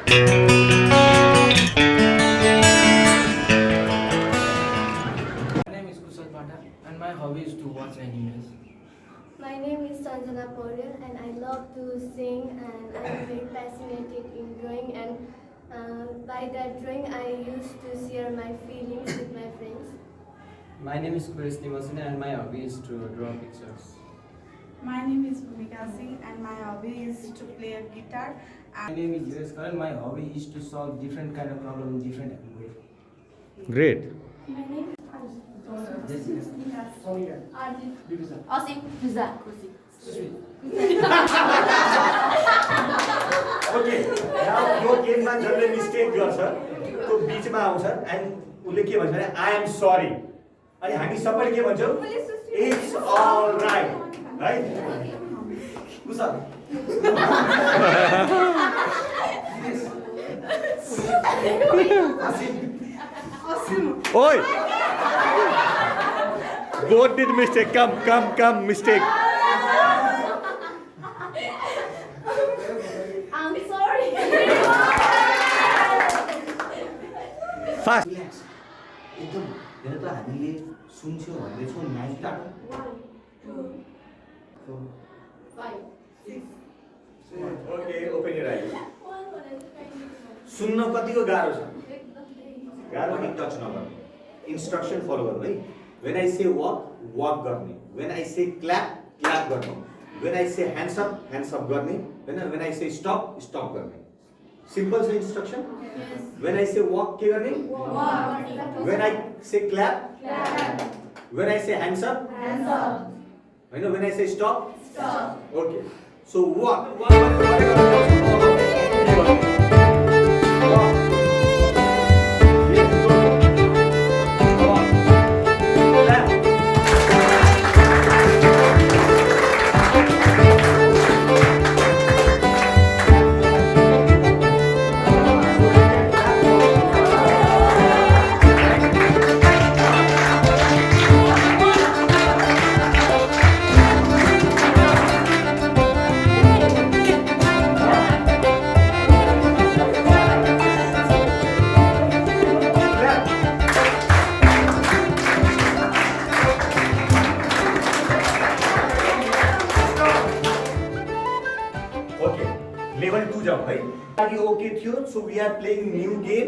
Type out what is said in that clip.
My name is and my hobby is to watch animes. My name is Sanjana Paurel and I love to sing and I am very passionate in drawing and by that drawing I used to share my feelings with my friends. My name is Chris Timosine and my hobby is to draw pictures. My name is Bhumika Singh and my hobby is to play a guitar. My name is Juresh Karan. My hobby is to solve different kind of problem in different ways. Great. My name is Asim Riza Kursi. Okay यो गेममा जसले mistake गर्छ त्यो बीचमा आउँछ and उसले के भन्छ भने आई एम सरी अनि हामी सबैले के भन्छौँ इट्स अल राइट है कुसा Oi! Both did mistake. Come, mistake. I'm sorry. Fast. Relax एकदम हेर त हामीले सुन्छौँ भन्दै छौँ 9 स्टार्ट 1, 2, 5, 6. ओके ओपन योर आइज सुन्न कतिको गाह्रो छ गाह्रो कि टच नगर्ने इन्स्ट्रक्सन फलो गर्नु है व्हेन आई से वक गर्ने व्हेन आई से क्ल्याप गर्ने when I say hands up गर्ने हैन व्हेन आई से स्टप गर्ने सिम्पल छ instruction when I say walk के गर्ने when I say clap when I say hands up हैन when I say stop okay so walk level 2 जाऊ है लागि ओके थियो so we are playing new game